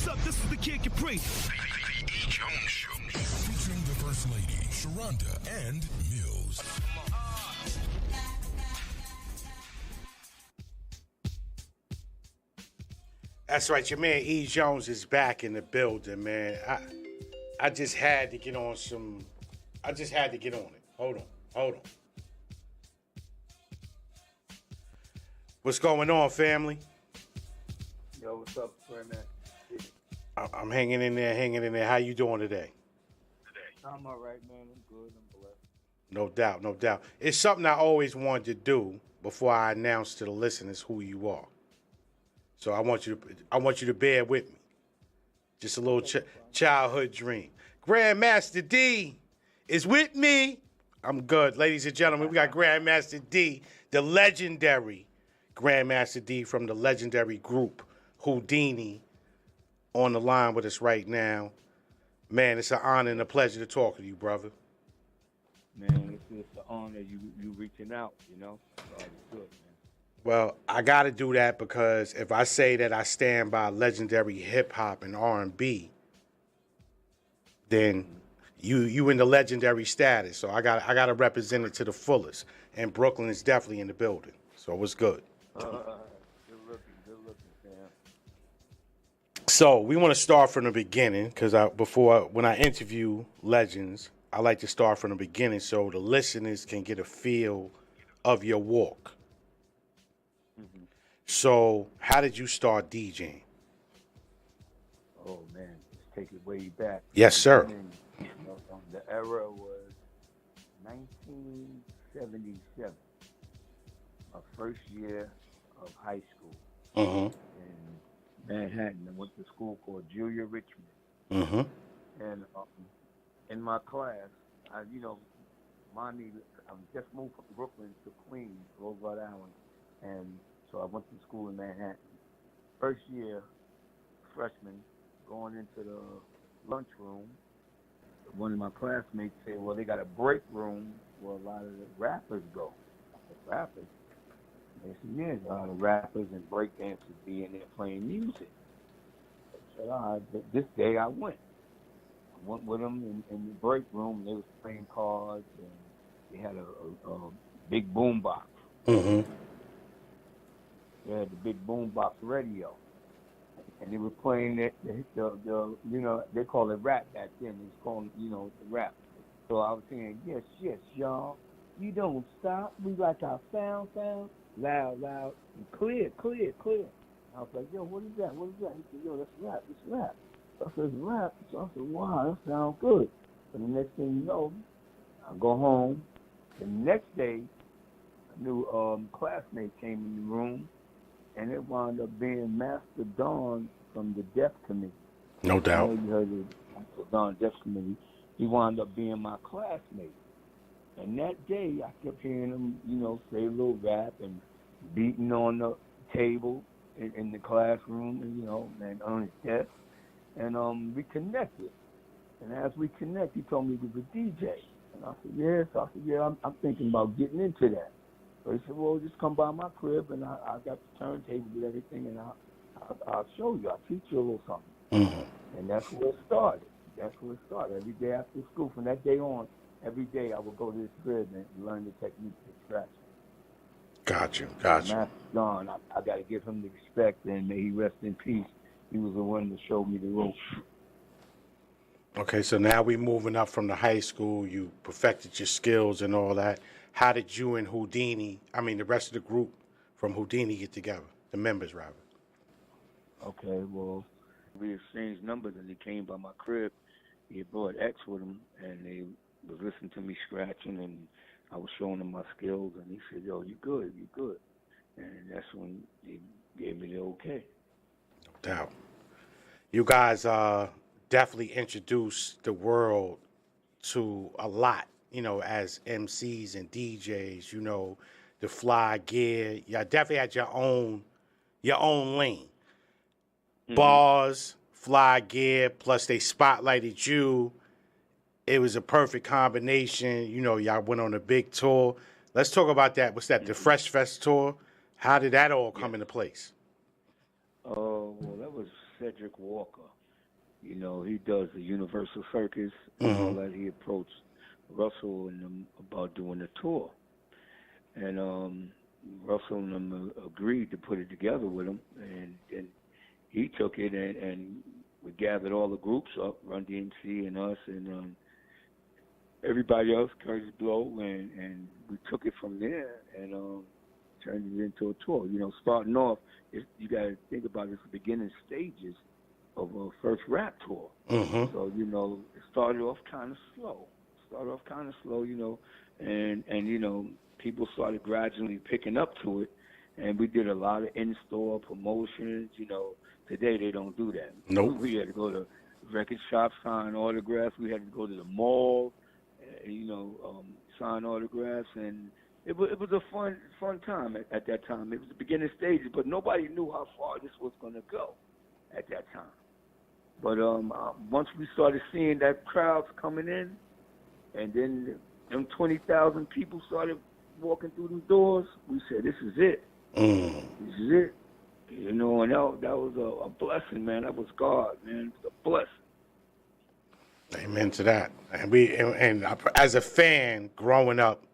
What's up? This is the Kid Capri. The E.Jones Show. Featuring the First Lady, Sharonda, and Mills. That's right, your man E.Jones is back in the building, man. I just had to get on some. I just had to get on it. Hold on. What's going on, family? Yo, what's up, Grandmaster? I'm hanging in there. How you doing today? I'm all right, man. I'm good. I'm blessed. No doubt. It's something I always wanted to do before I announce to the listeners who you are. So I want you to bear with me. Just a little childhood dream. Grandmaster Dee is with me. I'm good. Ladies and gentlemen, we got Grandmaster Dee, the legendary Grandmaster Dee from the legendary group Whodini, on the line with us right now. Man, it's an honor and a pleasure to talk to you, brother. Man, it's an honor you reaching out, you know. It's good, man. Well, I got to do that because if I say that I stand by legendary hip-hop and R&B, then you in the legendary status. So I got to represent it to the fullest. And Brooklyn is definitely in the building. So it's good. Good looking, Sam. So we want to start from the beginning because when I interview legends, I like to start from the beginning so the listeners can get a feel of your walk. Mm-hmm. So how did you start DJing? Oh, man, let's take it way back. Yes, sir. The era was 1977, my first year of high school. Mm-hmm. In Manhattan. I went to school called Julia Richmond. Mm-hmm. And in my class, I just moved from Brooklyn to Queens, Roseville Island, and so I went to school in Manhattan. First year, freshman, going into the lunchroom, one of my classmates said, well, they got a break room where a lot of the rappers go. The rappers? They said, yeah, a lot of rappers and breakdancers be in there playing music. I said, all right, but this day I went. I went with them in the break room, and they was playing cards, and they had a big boom box. Mm-hmm. They had the big boom box radio. And they were playing the they call it rap back then. It was called, the rap. So I was saying, yes, y'all. You don't stop. We like our sound, loud, and clear. I was like, yo, what is that? He said, yo, that's rap. It's rap. So I said, rap? So I said, wow, that sounds good. And the next thing you know, I go home. The next day, a new classmate came in the room, and it wound up being Master Don from the Deaf Committee. No doubt. I know you heard of Master Don Deaf Committee. He wound up being my classmate. And that day, I kept hearing him, say a little rap and beating on the table in the classroom, and on his desk. And we connected. And as we connected, he told me he was a DJ. And I said, yeah. So I said, yeah, I'm thinking about getting into that. So he said, well, just come by my crib, and I got the turntable and everything, and I'll show you. I'll teach you a little something. Mm-hmm. And that's where it started. Every day after school, from that day on, every day I would go to his crib and learn the technique of extraction. Got you. Master John, I got to give him the respect, and may he rest in peace. He was the one that showed me the ropes. Okay, so now we're moving up from the high school. You perfected your skills and all that. How did you and the rest of the group from Whodini get together? The members, rather. Okay, well, we exchanged numbers, and he came by my crib. He had brought X with him, and they was listening to me scratching, and I was showing him my skills, and he said, yo, you good. And that's when he gave me the okay. No doubt. You guys definitely introduced the world to a lot, as MCs and DJs, the fly gear. You definitely had your own lane. Mm-hmm. Bars, fly gear, plus they spotlighted you. It was a perfect combination. Y'all went on a big tour. Let's talk about that. What's that, the Fresh Fest tour? How did that all come into place? Well, that was Cedric Walker. You know, he does the Universal Circus and all that. He approached Russell and them about doing a tour. And Russell and them agreed to put it together with him. And he took it and we gathered all the groups up, Run DMC and us and everybody else, Curtis Blow, and we took it from there and turned it into a tour. You know, starting off, you got to think about it's the beginning stages of a first rap tour. So, you know, it started off kind of slow, you know, and you know, people started gradually picking up to it, and we did a lot of in-store promotions. You know, today they don't do that. Nope. We had to go to record shops, sign autographs. We had to go to the mall, you know, sign autographs, and it was a fun time at that time. It was the beginning stages, but nobody knew how far this was going to go at that time. But once we started seeing that crowds coming in, and then them 20,000 people started walking through the doors, we said, this is it. This is it. You know, and that was a blessing, man. That was God, man. It was a blessing. Amen to that. And as a fan growing up,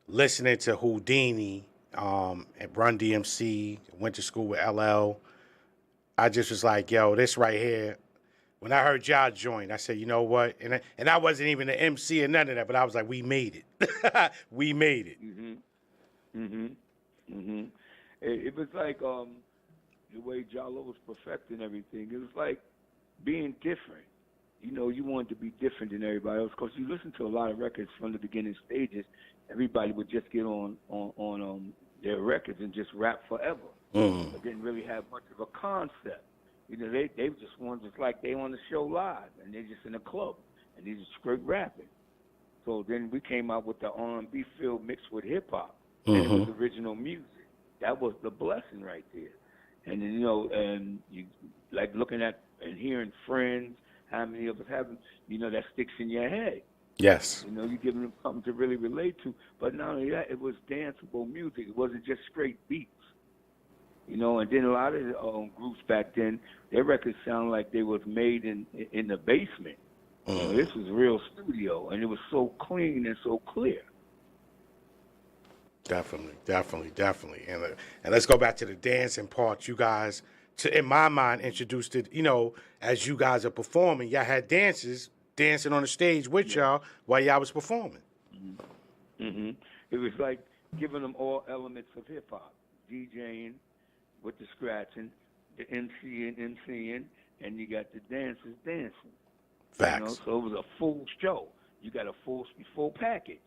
listening to Whodini at Run DMC, went to school with LL, I just was like, yo, this right here. When I heard y'all join, I said, you know what? And I wasn't even an MC or none of that, but I was like, we made it. We made it. It was like the way Jalil was perfecting everything. It was like being different. You know, you wanted to be different than everybody else because you listen to a lot of records from the beginning stages. Everybody would just get on their records and just rap forever. But didn't really have much of a concept. You know, they just wanted, just like they on the show live, and they're just in a club, and they just straight rapping. So then we came out with the R&B feel mixed with hip-hop, and it was original music. That was the blessing right there. And then, you know, and you like looking at and hearing friends, how many of us haven't, you know, that sticks in your head. Yes. You know, you're giving them something to really relate to. But not only that, it was danceable music. It wasn't just straight beats. You know, and then a lot of groups back then, their records sound like they was made in the basement. You know, this was real studio, and it was so clean and so clear. Definitely. And let's go back to the dancing part. You guys, in my mind, introduced it, you know, as you guys are performing. Y'all had dancers dancing on the stage with y'all while y'all was performing. It was like giving them all elements of hip-hop, DJing, with the scratching, the MCing, and you got the dancers dancing. Facts. You know, so it was a full show. You got a full package.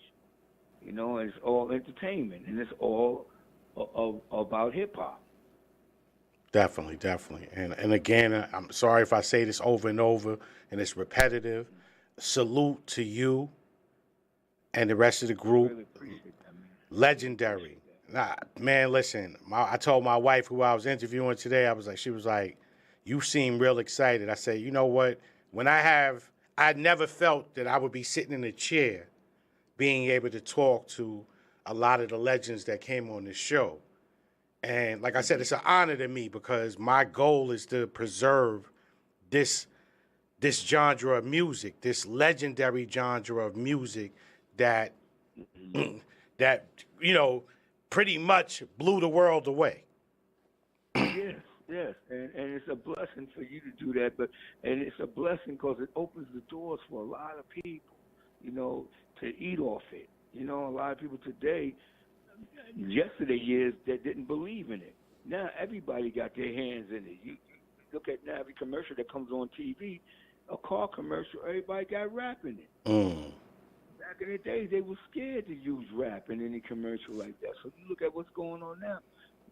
You know, and it's all entertainment, and it's all about hip-hop. Definitely. And again, I'm sorry if I say this over and over, and it's repetitive. Salute to you and the rest of the group. Really appreciate that, man. Legendary. Nah, man, listen, I told my wife who I was interviewing today, she was like, you seem real excited. I said, you know what? I never felt that I would be sitting in a chair being able to talk to a lot of the legends that came on this show. And like I said, it's an honor to me because my goal is to preserve this genre of music, this legendary genre of music that, you know, pretty much blew the world away. Yes, and it's a blessing for you to do that, and it's a blessing because it opens the doors for a lot of people, you know, to eat off it. You know, a lot of people today, yesterday years, that didn't believe in it. Now everybody got their hands in it. You look at now every commercial that comes on TV, a car commercial, everybody got rap in it. Back in the days, they were scared to use rap in any commercial like that. So you look at what's going on now,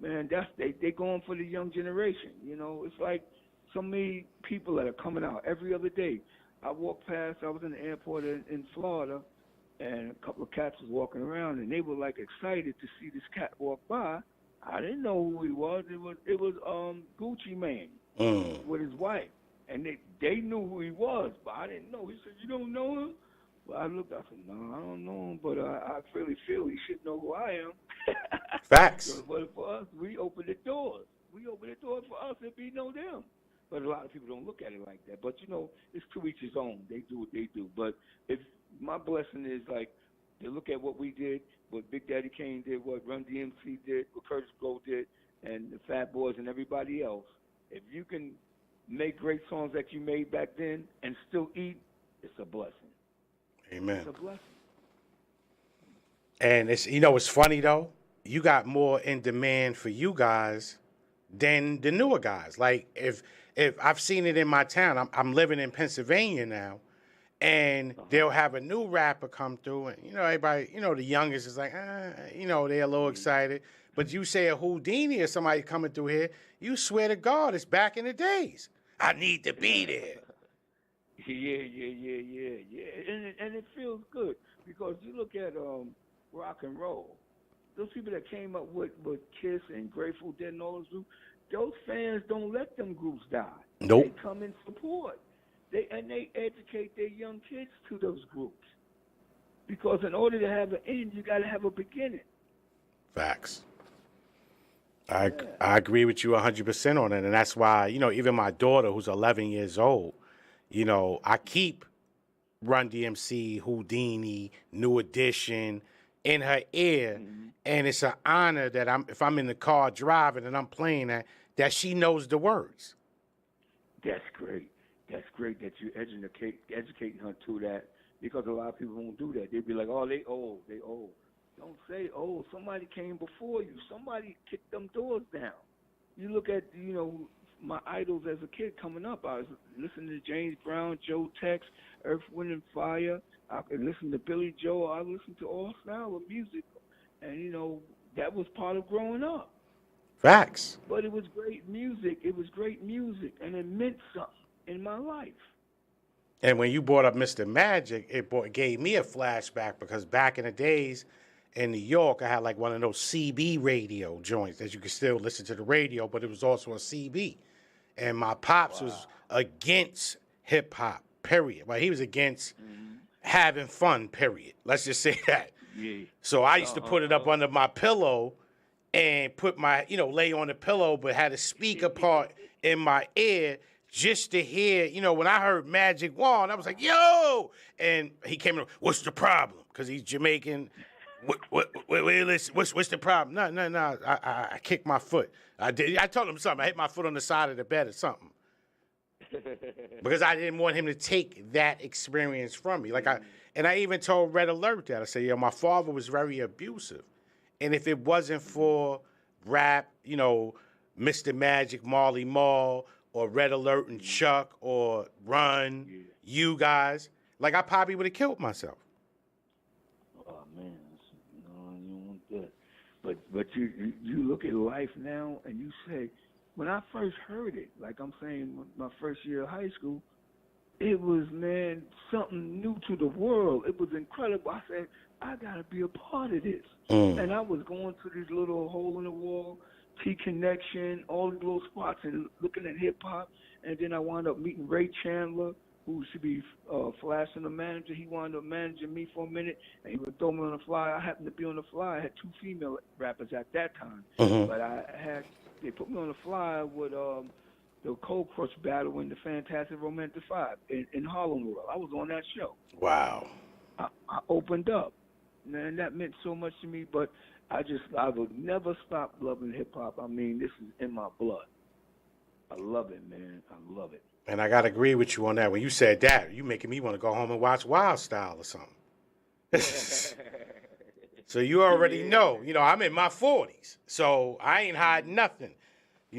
man. They going for the young generation. You know, it's like so many people that are coming out every other day. I walked past. I was in the airport in Florida, and a couple of cats was walking around, and they were like excited to see this cat walk by. I didn't know who he was. It was Gucci Mane with his wife, and they knew who he was, but I didn't know. He said, "You don't know him?" Well, I looked, I said, no, I don't know him, but I really feel he should know who I am. Facts. But for us, we open the doors. We open the doors for us if we know them. But a lot of people don't look at it like that. But, you know, it's to each his own. They do what they do. But if my blessing is, like, they look at what we did, what Big Daddy Kane did, what Run DMC did, what Curtis Blow did, and the Fat Boys and everybody else, if you can make great songs that you made back then and still eat, it's a blessing. Amen. It's a blessing. And it's, you know, it's funny though. You got more in demand for you guys than the newer guys. Like if I've seen it in my town, I'm living in Pennsylvania now, and they'll have a new rapper come through, and you know everybody, you know the youngest is like, you know they're a little excited. But you say a Whodini or somebody coming through here, you swear to God it's back in the days. I need to be there. Yeah. And it feels good because you look at rock and roll. Those people that came up with Kiss and Grateful Dead and all those groups, those fans don't let them groups die. Nope. They come in support. They educate their young kids to those groups. Because in order to have an end, you got to have a beginning. Facts. I agree with you 100% on it, and that's why, you know, even my daughter, who's 11 years old, you know, I keep Run DMC, Whodini, New Edition in her ear, and it's an honor that if I'm in the car driving and I'm playing that she knows the words. That's great. That's great that you're educating her to that, because a lot of people won't do that. They'd be like, oh, they old. Don't say old. Somebody came before you. Somebody kicked them doors down. You look at, you know, my idols as a kid coming up. I was listening to James Brown, Joe Tex, Earth, Wind and Fire. I could listen to Billy Joel. I listened to all style of music. And, you know, that was part of growing up. Facts. But it was great music. It was great music. And it meant something in my life. And when you brought up Mr. Magic, it gave me a flashback, because back in the days in New York, I had like one of those CB radio joints that you could still listen to the radio, but it was also a CB. And my pops was against hip-hop, period. Like, he was against having fun, period. Let's just say that. Yeah. So I used to put it up under my pillow and put my, you know, lay on the pillow, but had a speaker part in my ear just to hear, you know, when I heard Magic Wand, I was like, yo! And he came in, what's the problem? Because he's Jamaican. What's the problem? No. I kicked my foot. I told him something. I hit my foot on the side of the bed or something. Because I didn't want him to take that experience from me. And I even told Red Alert that. I said, my father was very abusive. And if it wasn't for rap, you know, Mr. Magic, Marley Marl, or Red Alert and Chuck, or Run, you guys, like, I probably would have killed myself. Oh, man. No, you don't want that. But you look at life now and you say, when I first heard it, like I'm saying, my first year of high school, it was, man, something new to the world. It was incredible. I said, I got to be a part of this. And I was going to this little hole in the wall, T-Connection, all these little spots, and looking at hip-hop. And then I wound up meeting Ray Chandler, who should be Flash and the manager. He wound up managing me for a minute, and he would throw me on the fly. I happened to be on the fly. I had 2 female rappers at that time. But they put me on the fly with the Cold Crush battle in the Fantastic Romantic 5 in Harlem World. I was on that show. Wow. I opened up. Man, that meant so much to me, but I would never stop loving hip-hop. I mean, this is in my blood. I love it, man. I love it. And I got to agree with you on that. When you said that, you making me want to go home and watch Wild-Style or something. So you already know, I'm in my 40s, so I ain't hiding nothing.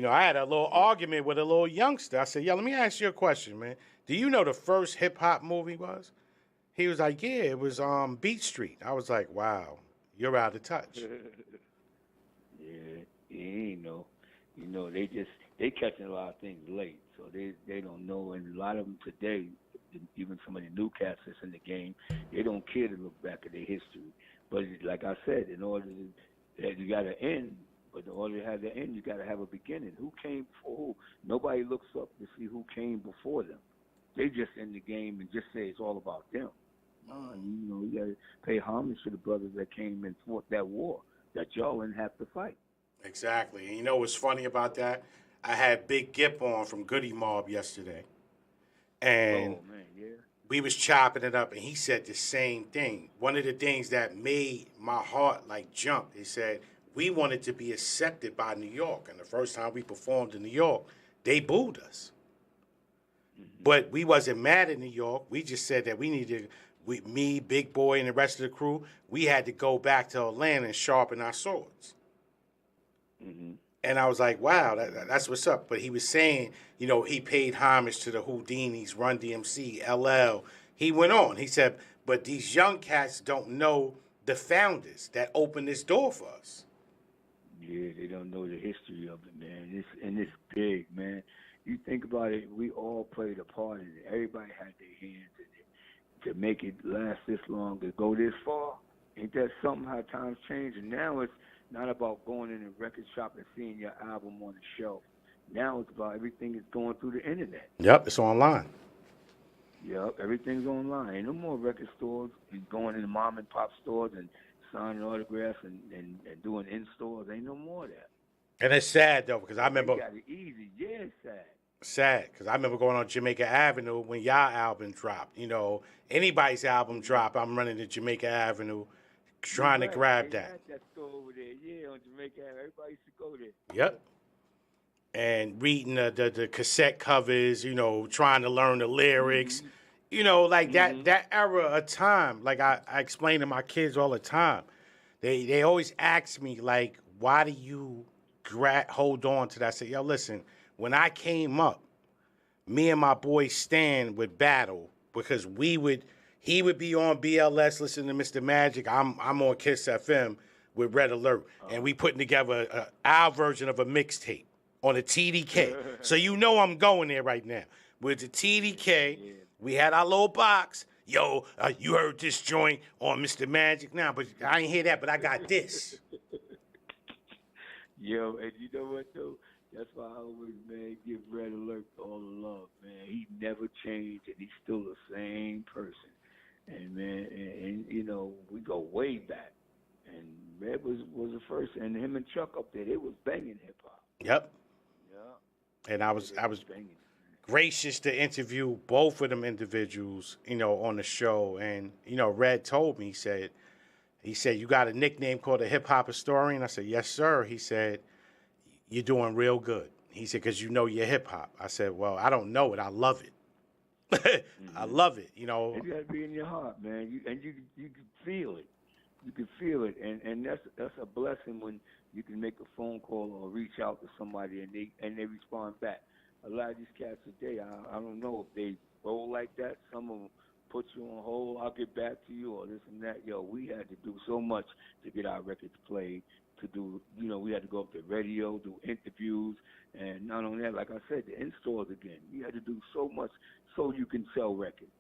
I had a little argument with a little youngster. I said, let me ask you a question, man. Do you know the first hip-hop movie was? He was like, yeah, it was Beat Street. I was like, wow, you're out of touch. Yeah, you know. They catching a lot of things late, so they don't know. And a lot of them today, even some of the new cats that's in the game, they don't care to look back at their history. But like I said, in order to, you got to end. But in order to have the end, you got to have a beginning. Who came before who? Nobody looks up to see who came before them. They just in the game and just say it's all about them. You got to pay homage to the brothers that came and fought that war that y'all didn't have to fight. Exactly. And you know what's funny about that? I had Big Gip on from Goody Mob yesterday, and we was chopping it up, and he said the same thing. One of the things that made my heart like jump, he said, we wanted to be accepted by New York, and the first time we performed in New York, they booed us. But we wasn't mad at New York. We just said that we needed, me, Big Boy, and the rest of the crew, we had to go back to Atlanta and sharpen our swords. And I was like, wow, that's what's up. But he was saying, you know, he paid homage to the Whodini's, Run DMC, LL. He went on. He said, but these young cats don't know the founders that opened this door for us. Yeah, they don't know the history of it, man. It's big, man. You think about it, we all played a part in it. Everybody had their hands in it. To make it last this long, to go this far, ain't that something how times change? And now it's not about going in a record shop and seeing your album on the shelf. Now it's about everything is going through the internet. Yep, it's online. Yep, everything's online. Ain't no more record stores and going into mom and pop stores and signing autographs and doing in-stores. Ain't no more of that. And it's sad, though, because I remember... They got it easy. Yeah, it's sad. Sad, because I remember going on Jamaica Avenue when y'all album dropped. You know, anybody's album drop, I'm running to Jamaica Avenue trying to grab that. Had that store over there, yeah, on Jamaica Avenue. Everybody used to go there. Yep. And reading the cassette covers, you know, trying to learn the lyrics. You know, like that era of time, like I explain to my kids all the time. They always ask me, like, why do you hold on to that? I say, yo, listen, when I came up, me and my boy Stan would battle because he would be on BLS listening to Mr. Magic. I'm on Kiss FM with Red Alert, and we putting together our version of a mixtape on a TDK. So you know I'm going there right now. With the TDK, we had our little box. Yo, you heard this joint on Mr. Magic now, but I ain't hear that, but I got this. Yo, and you know what, though? That's why I always, man, give Red Alert all the love, man. He never changed, and he's still the same person. And, man, and you know, we go way back. And Red was the first, and him and Chuck up there, they was banging hip-hop. Yep. Yeah. And I was gracious to interview both of them individuals, you know, on the show. And, you know, Red told me, he said, you got a nickname called a hip-hop historian? I said, yes, sir. He said, you're doing real good. He said, because you know your hip-hop. I said, well, I don't know it. I love it. I love it, you know. It got to be in your heart, man. You can feel it. You can feel it. And that's a blessing when you can make a phone call or reach out to somebody and they respond back. A lot of these cats today, I don't know if they roll like that. Some of them put you on hold, I'll get back to you, or this and that. Yo, we had to do so much to get our records played, to do, you know, we had to go up to radio, do interviews, and not only that, like I said, the in-stores again. We had to do so much so you can sell records.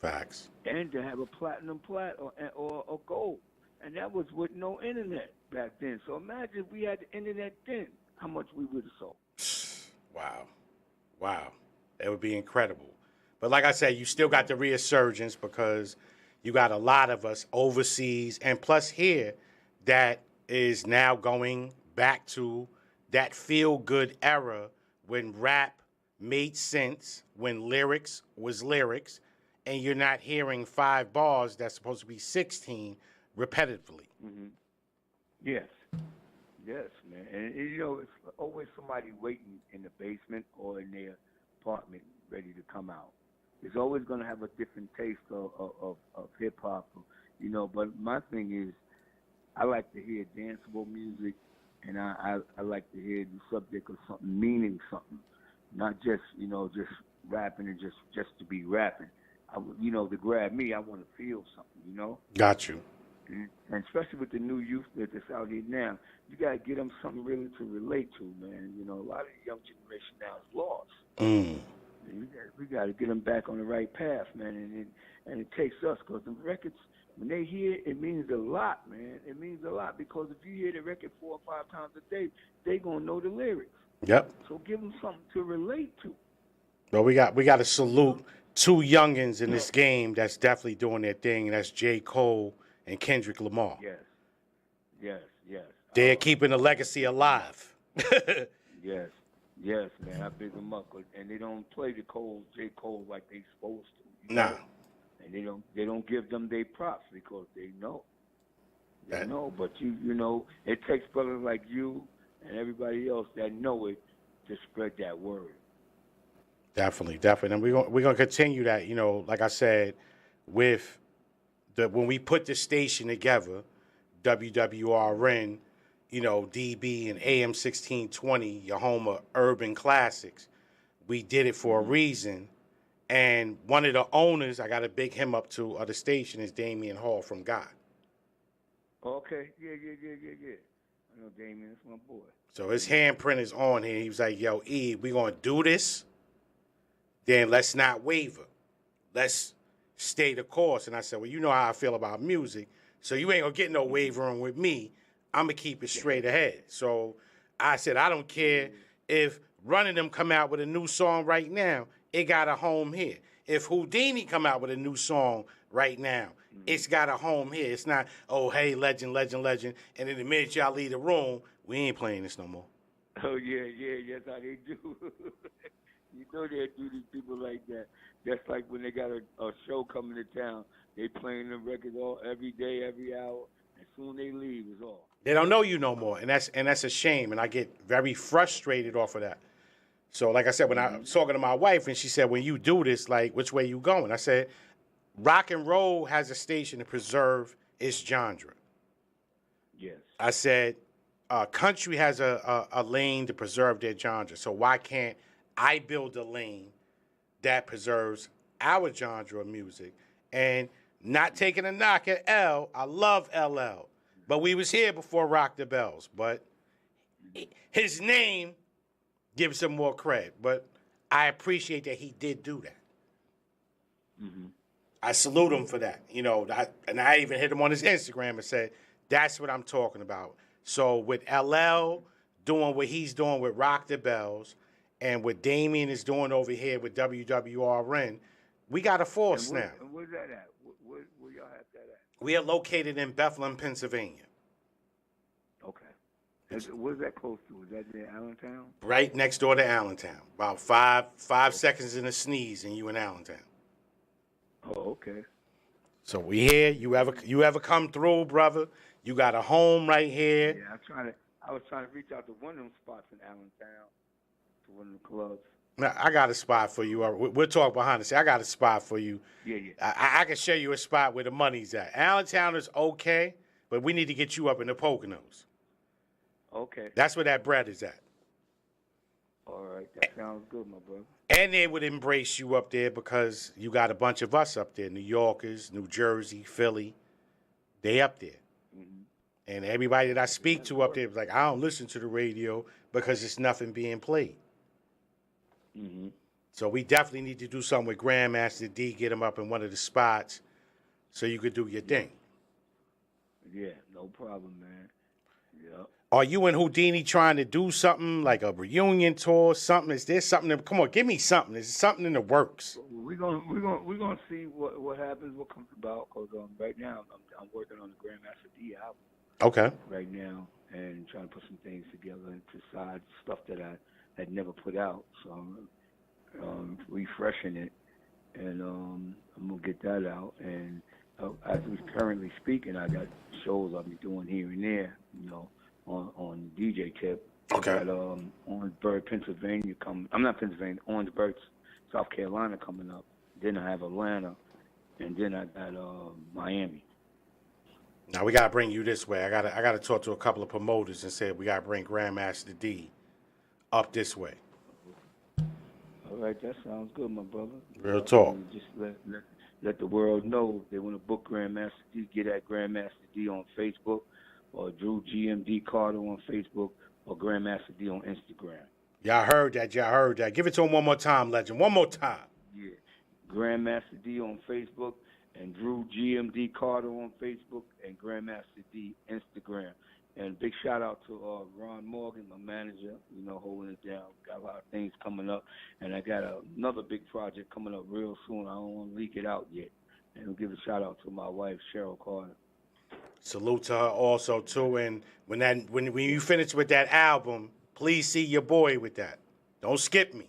Facts. And to have a platinum plat or gold. And that was with no internet back then. So imagine if we had the internet then, how much we would have sold. Wow. That would be incredible. But like I said, you still got the resurgence because you got a lot of us overseas and plus here that is now going back to that feel-good era when rap made sense, when lyrics was lyrics, and you're not hearing 5 bars that's supposed to be 16 repetitively. Yes, man. And, you know, it's always somebody waiting in the basement or in their apartment ready to come out. It's always going to have a different taste of hip-hop, you know, but my thing is I like to hear danceable music, and I like to hear the subject of something, meaning something, not just, you know, just rapping and just to be rapping. You know, to grab me, I want to feel something, you know? Got you. And especially with the new youth that's out here now, you got to get them something really to relate to, man. You know, a lot of the young generation now is lost. We got to get them back on the right path, man. And it takes us, because the records, when they hear it, it means a lot, man. It means a lot, because if you hear the record 4 or 5 times a day, they going to know the lyrics. Yep. So give them something to relate to. Well, we got to salute 2 youngins in this game that's definitely doing their thing, and that's J. Cole and Kendrick Lamar. Yes. They're keeping the legacy alive. Yes. Yes, man, I big them up, and they don't play the J. Cole like they supposed to. You Nah. know? And they don't give them their props because they know. They know, but you know, it takes brothers like you and everybody else that know it to spread that word. Definitely. And we're gonna continue that, you know, like I said, with when we put the station together, WWRN, you know, DB and AM 1620, your home of urban classics. We did it for a reason. And one of the owners, I got to big him up to, of the station is Damian Hall from God. Okay, yeah. I know Damien, that's my boy. So his handprint is on here. He was like, yo, E, we going to do this, then let's not waver. Let's stay the course. And I said, well, you know how I feel about music, so you ain't going to get no wavering with me. I'm going to keep it straight ahead. So I said, I don't care if Running Them come out with a new song right now, it got a home here. If Whodini come out with a new song right now, it's got a home here. It's not, oh, hey, legend, and then the minute y'all leave the room, we ain't playing this no more. Oh, yeah, that's how they do. You know they do these people like that. That's like when they got a show coming to town, they playing the records every day, every hour. As soon as they leave, it's all. They don't know you no more, and that's a shame, and I get very frustrated off of that. So, like I said, when I was talking to my wife, and she said, when you do this, like, which way you going? I said, rock and roll has a station to preserve its genre. Yes. I said, country has a lane to preserve their genre. So why can't I build a lane that preserves our genre of music? And not taking a knock at L, I love LL. But we was here before Rock the Bells. But his name gives him more credit. But I appreciate that he did do that. Mm-hmm. I salute him for that. You know, and I even hit him on his Instagram and said, that's what I'm talking about. So with LL doing what he's doing with Rock the Bells and what Damien is doing over here with WWRN, we got a force now. And where's that at? Where y'all have that at? We are located in Bethlehem, Pennsylvania. Okay. Where's that close to? Is that near Allentown? Right next door to Allentown. About five seconds in a sneeze and you in Allentown. Oh, okay. So we here. You ever come through, brother? You got a home right here. Yeah, I was trying to reach out to one of them spots in Allentown, to one of the clubs. Now, I got a spot for you. We'll talk behind the scenes. I got a spot for you. Yeah. I can show you a spot where the money's at. Allentown is okay, but we need to get you up in the Poconos. Okay. That's where that bread is at. All right, that sounds good, my brother. And they would embrace you up there because you got a bunch of us up there, New Yorkers, New Jersey, Philly. They up there. Mm-hmm. And everybody that I speak to up there was like, I don't listen to the radio because it's nothing being played. Mm-hmm. So we definitely need to do something with Grandmaster Dee, get him up in one of the spots so you could do your thing. Yeah, no problem, man. Yeah. Are you and Whodini trying to do something like a reunion tour, something? Is there something come on, give me something. Is there something in the works? We're gonna see what happens, what comes about. Cause right now I'm working on the Grandmaster Dee album. Okay. Right now, and trying to put some things together and decide stuff that I had never put out. So I'm refreshing it, and I'm gonna get that out. And as we're currently speaking, I got shows I'll be doing here and there, you know, on the DJ tip. Okay. I got Orangeburg, Pennsylvania Orangeburg, South Carolina coming up. Then I have Atlanta, and then I got Miami. Now we gotta bring you this way. I gotta talk to a couple of promoters and say we gotta bring Grandmaster Dee up this way. All right, that sounds good, my brother. Real talk. Just let the world know if they want to book Grandmaster Dee, get at Grandmaster Dee on Facebook, or Drew GMD Carter on Facebook, or Grandmaster Dee on Instagram. Y'all heard that. Give it to him one more time, legend. One more time. Yeah. Grandmaster Dee on Facebook, and Drew GMD Carter on Facebook, and Grandmaster Dee Instagram. And big shout out to Ron Morgan, my manager, you know, holding it down. Got a lot of things coming up. And I got another big project coming up real soon. I don't want to leak it out yet. And I'll give a shout out to my wife, Cheryl Carter. Salute to her also too. And when you finish with that album, please see your boy with that. Don't skip me.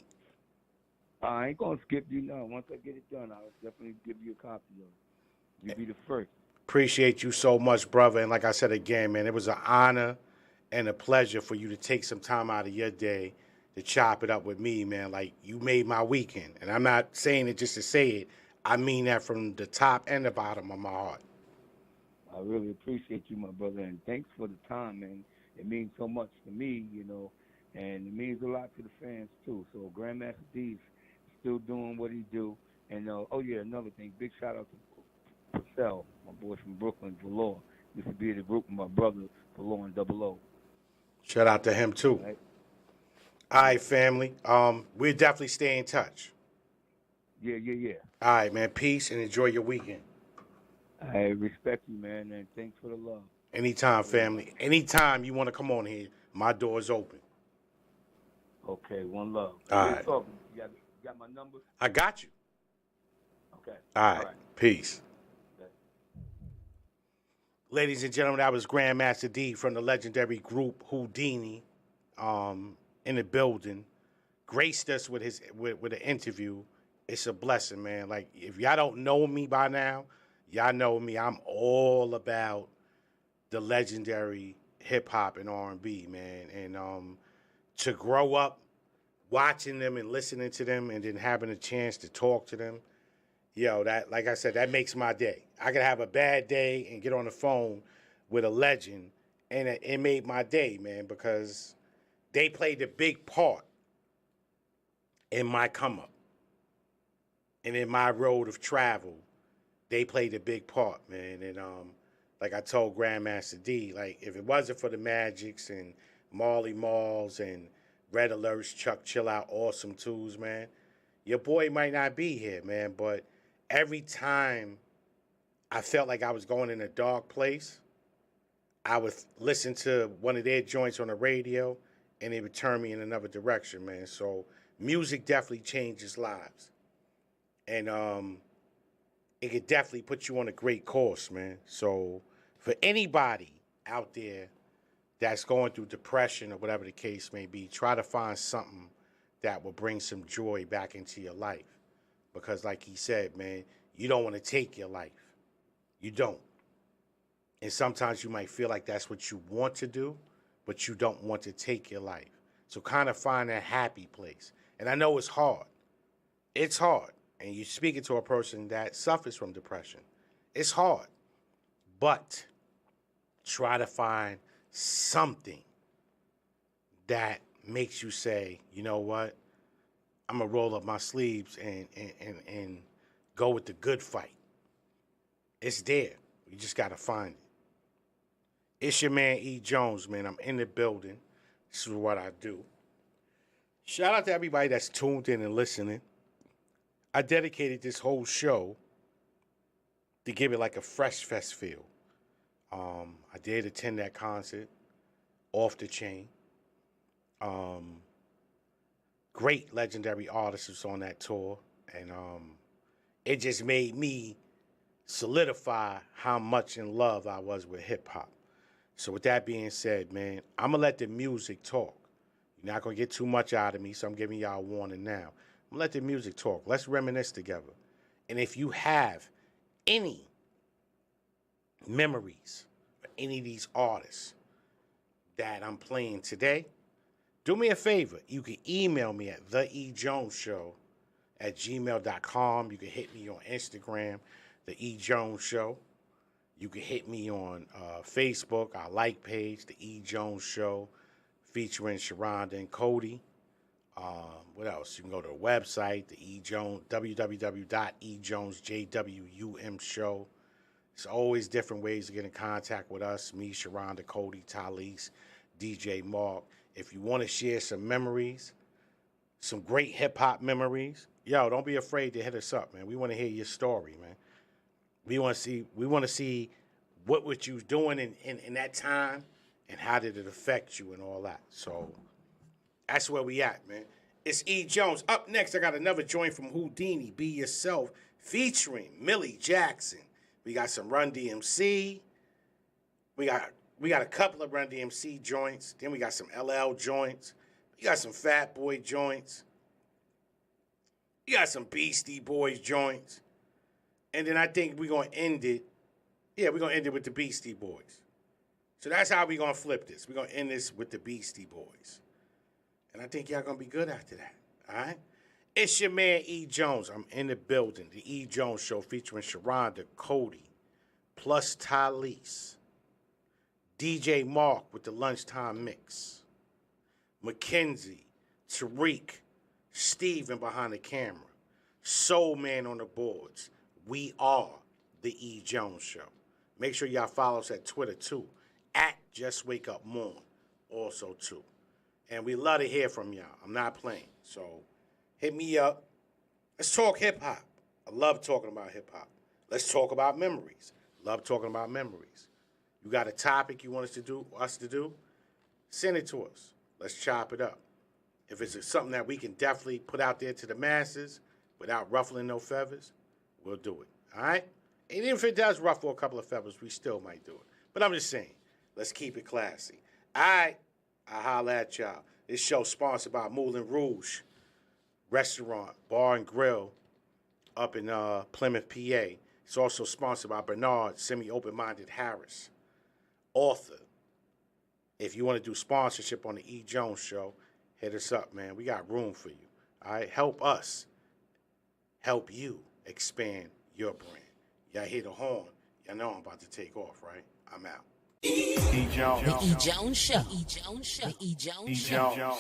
I ain't gonna skip you now. Once I get it done, I'll definitely give you a copy of it. You'll be the first. Appreciate you so much, brother. And like I said again, man, it was an honor and a pleasure for you to take some time out of your day to chop it up with me, man. Like, you made my weekend. And I'm not saying it just to say it. I mean that from the top and the bottom of my heart. I really appreciate you, my brother, and thanks for the time, man. It means so much to me, and it means a lot to the fans, too. So Grandmaster Dee still doing what he do. And, another thing, big shout-out to Purcell, my boy from Brooklyn, Valor. Used to be in the group with my brother, Valor and Double O. Shout out to him, too. All right, family. We'll definitely stay in touch. Yeah. All right, man. Peace and enjoy your weekend. I respect you, man, and thanks for the love. Anytime, family. Anytime you want to come on here, my door is open. Okay, one love. All right. Talking. You got my number? I got you. Okay. All right. Peace. Okay. Ladies and gentlemen, that was Grandmaster Dee from the legendary group Whodini, in the building. Graced us with an interview. It's a blessing, man. Like, if y'all don't know me by now, y'all know me. I'm all about the legendary hip-hop and R&B, man. And to grow up watching them and listening to them and then having a chance to talk to them, that, like I said, that makes my day. I could have a bad day and get on the phone with a legend, and it made my day, man, because they played a big part in my come-up and in my road of travel. They played a big part, man. And like I told Grandmaster Dee, like, if it wasn't for the Magics and Marley Marls and Red Alerts, Chuck Chill Out, Awesome Tools, man, your boy might not be here, man. But every time I felt like I was going in a dark place, I would listen to one of their joints on the radio, and it would turn me in another direction, man. So music definitely changes lives. And it could definitely put you on a great course, man. So for anybody out there that's going through depression or whatever the case may be, try to find something that will bring some joy back into your life. Because like he said, man, you don't want to take your life. You don't. And sometimes you might feel like that's what you want to do, but you don't want to take your life. So kind of find that happy place. And I know it's hard. It's hard. And you're speaking to a person that suffers from depression. It's hard. But try to find something that makes you say, you know what? I'm going to roll up my sleeves and go with the good fight. It's there. You just got to find it. It's your man, E.Jones, man. I'm in the building. This is what I do. Shout out to everybody that's tuned in and listening. I dedicated this whole show to give it like a Fresh Fest feel. I did attend that concert, Off the Chain. Great legendary artists was on that tour. And it just made me solidify how much in love I was with hip-hop. So with that being said, man, I'm going to let the music talk. You're not going to get too much out of me, so I'm giving y'all a warning now. I'm going to let the music talk. Let's reminisce together. And if you have any memories of any of these artists that I'm playing today, do me a favor. You can email me at theejonesshow@gmail.com. You can hit me on Instagram, The E.Jones Show. You can hit me on Facebook, our like page, The E.Jones Show, featuring Sharonda and Cody. What else? You can go to the website, the E.Jones, www.ejonesjwum show. There's always different ways to get in contact with us, me, Sharonda, Cody, Talise, DJ Mark. If you want to share some memories, some great hip-hop memories, don't be afraid to hit us up, man. We want to hear your story, man. We want to see what you was doing in that time and how did it affect you and all that. So that's where we at, man. It's E.Jones. Up next, I got another joint from Whodini, Be Yourself, featuring Millie Jackson. We got some Run-DMC. We got a couple of Run-DMC joints. Then we got some LL joints. You got some Fat Boy joints. You got some Beastie Boys joints. And then I think we're going to end it. Yeah, we're going to end it with the Beastie Boys. So that's how we're going to flip this. We're going to end this with the Beastie Boys. And I think y'all going to be good after that. All right? It's your man, E.Jones. I'm in the building. The E.Jones Show featuring Sharonda, Cody, plus Talise. DJ Mark with the lunchtime mix. Mackenzie, Tariq, Steven behind the camera. Soul Man on the boards. We are the E.Jones Show. Make sure y'all follow us at Twitter too. At Just Wake Up Morn. Also too. And we love to hear from y'all. I'm not playing. So hit me up. Let's talk hip hop. I love talking about hip hop. Let's talk about memories. Love talking about memories. You got a topic you want us to do? Send it to us. Let's chop it up. If it's something that we can definitely put out there to the masses without ruffling no feathers, we'll do it. All right? And even if it does ruffle a couple of feathers, we still might do it. But I'm just saying, let's keep it classy. All right? I holla at y'all. This show sponsored by Moulin Rouge Restaurant, Bar and Grill up in Plymouth, PA. It's also sponsored by Bernard, Semi-Open-Minded Harris, author. If you want to do sponsorship on the E.Jones Show, hit us up, man. We got room for you. All right? Help us help you expand your brand. Y'all hear the horn. Y'all know I'm about to take off, right? I'm out. E-Jones. The E.Jones Show. E.Jones Show. The E.Jones Show.